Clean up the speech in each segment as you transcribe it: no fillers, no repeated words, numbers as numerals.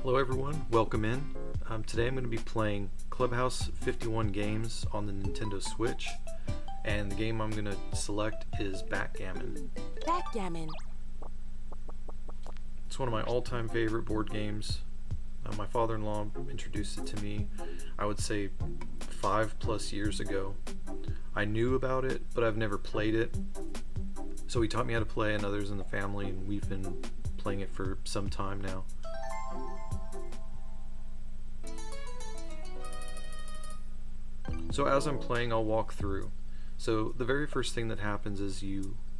Hello everyone, welcome in. Today I'm going to be playing Clubhouse 51 games on the Nintendo Switch, and the game I'm going to select is Backgammon. Backgammon. It's one of my all-time favorite board games. My father-in-law introduced it to me, I would say 5+ years ago. I knew about it, but I've never played it. So he taught me how to play and others in the family, and we've been playing it for some time now. So as I'm playing, I'll walk through. So the very first thing that happens is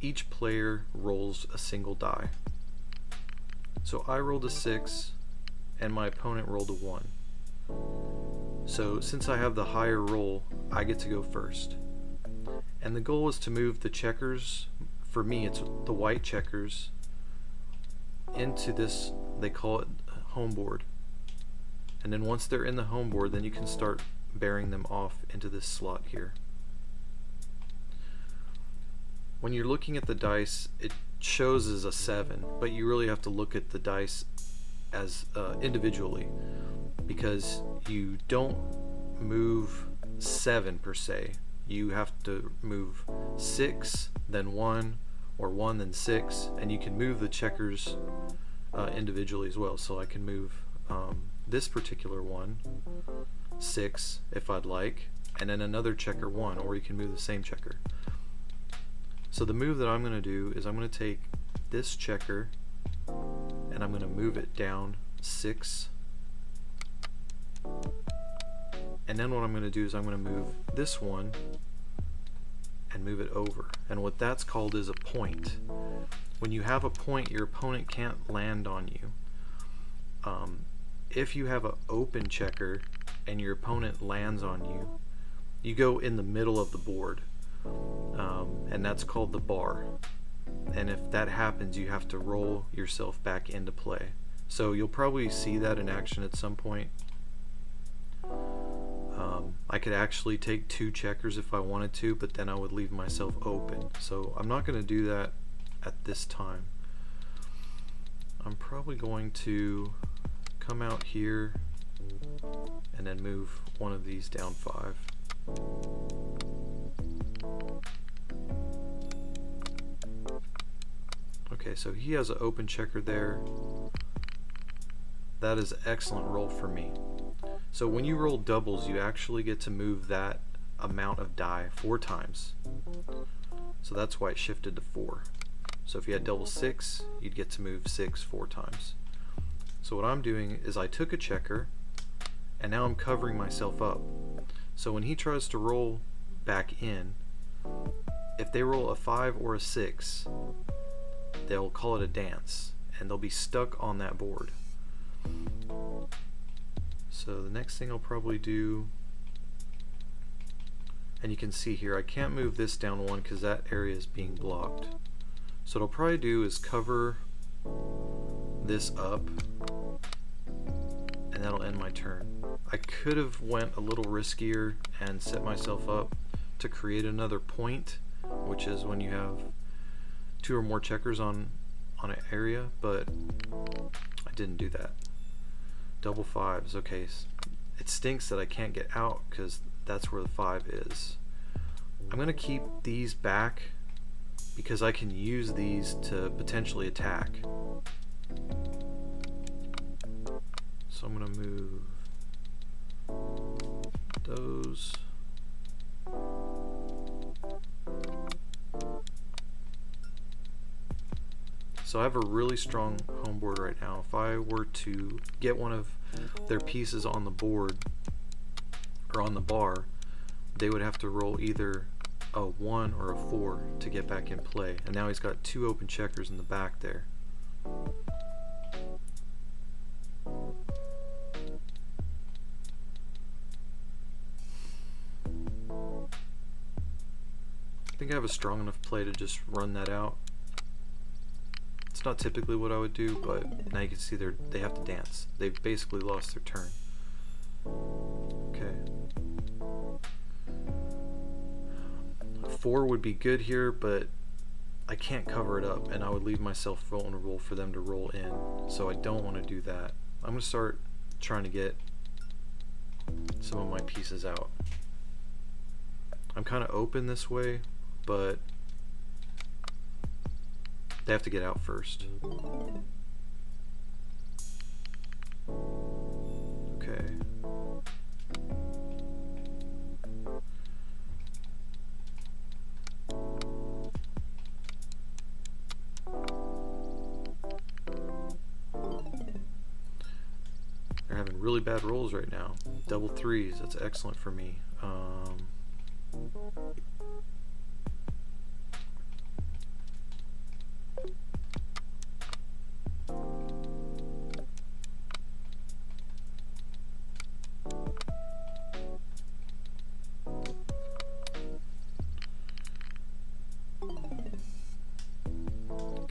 each player rolls a single die. So I rolled a 6 and my opponent rolled a 1. So since I have the higher roll, I get to go first. And the goal is to move the checkers, for me it's the white checkers, into this, they call it home board. And then once they're in the home board, then you can start bearing them off into this slot here. When you're looking at the dice, it shows as a 7, but you really have to look at the dice as individually, because you don't move 7 per se. You have to move 6, then 1, or 1, then 6, and you can move the checkers individually as well. So I can move this particular one 6 if I'd like, and then another checker 1, or you can move the same checker. So the move that I'm going to do is I'm going to take this checker and I'm going to move it down 6, and then what I'm going to do is I'm going to move this one and move it over, and what that's called is a point. When you have a point, your opponent can't land on you. If you have an open checker and your opponent lands on you, you go in the middle of the board, and that's called the bar. And if that happens, you have to roll yourself back into play. So you'll probably see that in action at some point. I could actually take 2 checkers if I wanted to, but then I would leave myself open. So I'm not going to do that at this time. I'm probably going to come out here and then move one of these down 5. Okay, so he has an open checker there. That is an excellent roll for me. So when you roll doubles, you actually get to move that amount of die 4 times. So that's why it shifted to 4. So if you had double 6, you'd get to move 6 4 times. So what I'm doing is I took a checker and now I'm covering myself up. So when he tries to roll back in, if they roll a 5 or a 6, they'll call it a dance and they'll be stuck on that board. So the next thing I'll probably do, and you can see here I can't move this down 1 because that area is being blocked. So what I'll probably do is cover this up, and that'll end my turn. I could have went a little riskier and set myself up to create another point, which is when you have 2 or more checkers on an area, but I didn't do that. Double 5s, okay. It stinks that I can't get out because that's where the 5 is. I'm going to keep these back because I can use these to potentially attack. So I'm going to move those. So I have a really strong home board right now. If I were to get one of their pieces on the board or on the bar, they would have to roll either a 1 or a 4 to get back in play. And now he's got 2 open checkers in the back there. I think I have a strong enough play to just run that out. It's not typically what I would do, but now you can see they have to dance. They've basically lost their turn. Okay. 4 would be good here, but I can't cover it up, and I would leave myself vulnerable for them to roll in, so I don't want to do that. I'm going to start trying to get some of my pieces out. I'm kind of open this way, but they have to get out first. Okay. They're having really bad rolls right now. Double threes, that's excellent for me.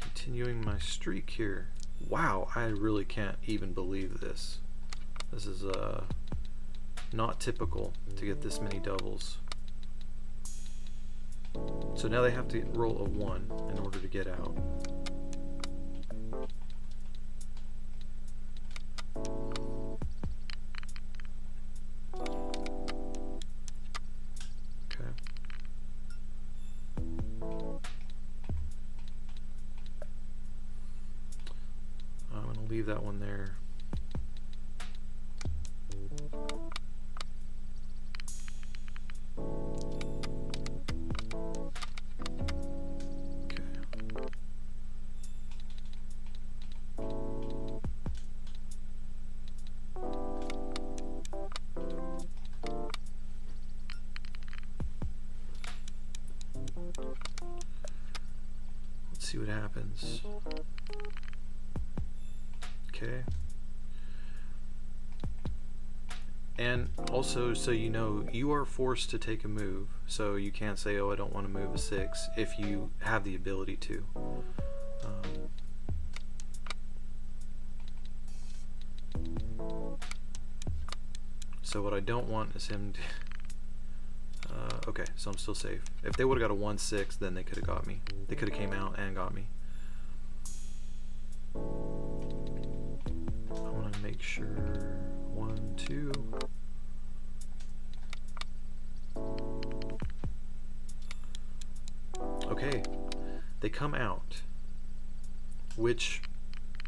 Continuing my streak here. Wow, I really can't even believe this. This is not typical to get this many doubles. So now they have to roll a 1 in order to get out. Okay. I'm going to leave that one there. Let's see what happens. Okay. And also, so you know, you are forced to take a move, so you can't say, oh, I don't want to move a 6 if you have the ability to. So what I don't want is him to... okay, so I'm still safe. If they would have got a 1-6, then they could have got me. They could have came out and got me. I want to make sure 1, 2. Okay, they come out, which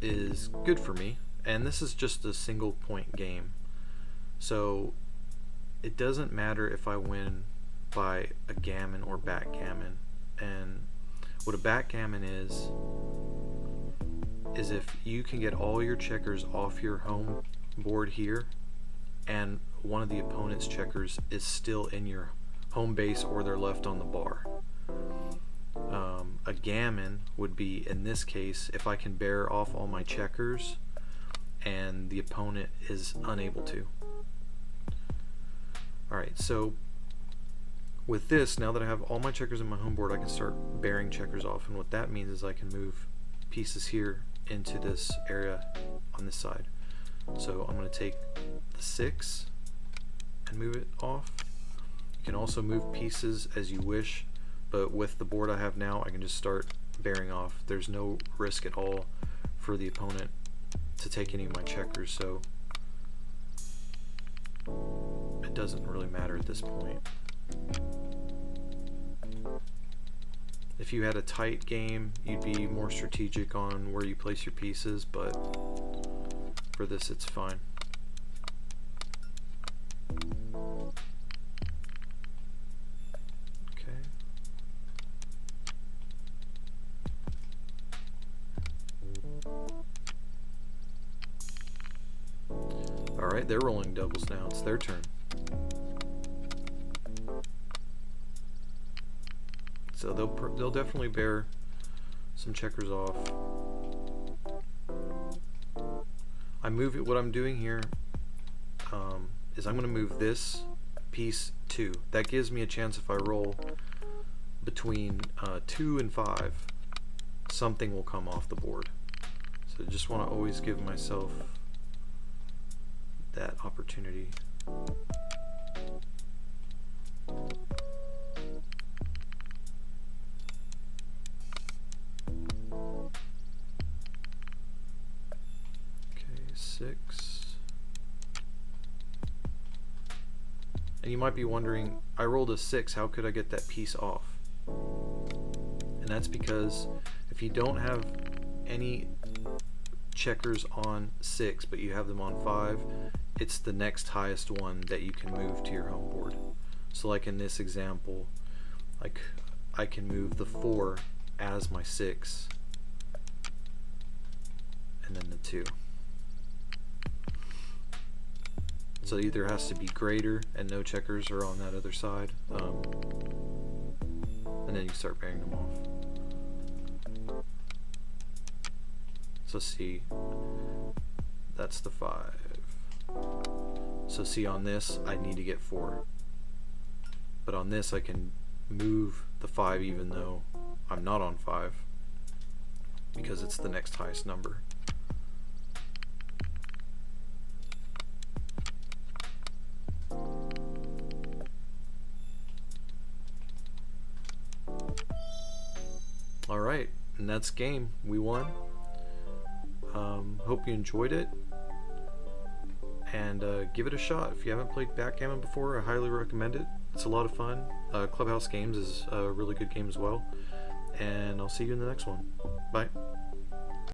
is good for me, and this is just a single point game. So it doesn't matter if I win by a gammon or backgammon. And what a backgammon is if you can get all your checkers off your home board here, and one of the opponent's checkers is still in your home base or they're left on the bar. A gammon would be, in this case, if I can bear off all my checkers and the opponent is unable to. Alright, so with this, now that I have all my checkers in my home board, I can start bearing checkers off, and what that means is I can move pieces here into this area on this side. So I'm going to take the 6 and move it off. You can also move pieces as you wish, but with the board I have now, I can just start bearing off. There's no risk at all for the opponent to take any of my checkers, so it doesn't really matter at this point. If you had a tight game, you'd be more strategic on where you place your pieces, but for this it's fine. Okay. Alright, they're rolling doubles now. It's their turn. So they'll definitely bear some checkers off. I move it. What I'm doing here is I'm going to move this piece 2. That gives me a chance if I roll between 2 and 5, something will come off the board. So I just want to always give myself that opportunity. Okay, 6. And you might be wondering, I rolled a 6, how could I get that piece off? And that's because if you don't have any checkers on 6 but you have them on 5, it's the next highest one that you can move to your home board. So like in this example, like I can move the 4 as my 6 and then the 2. So it either has to be greater and no checkers are on that other side, and then you start pairing them off. So see, that's the 5. So see, on this I need to get 4, but on this I can move the 5 even though I'm not on 5 because it's the next highest number. Alright, and that's game. We won. Hope you enjoyed it, and give it a shot. If you haven't played Backgammon before, I highly recommend it. It's a lot of fun. Clubhouse Games is a really good game as well, and I'll see you in the next one. Bye.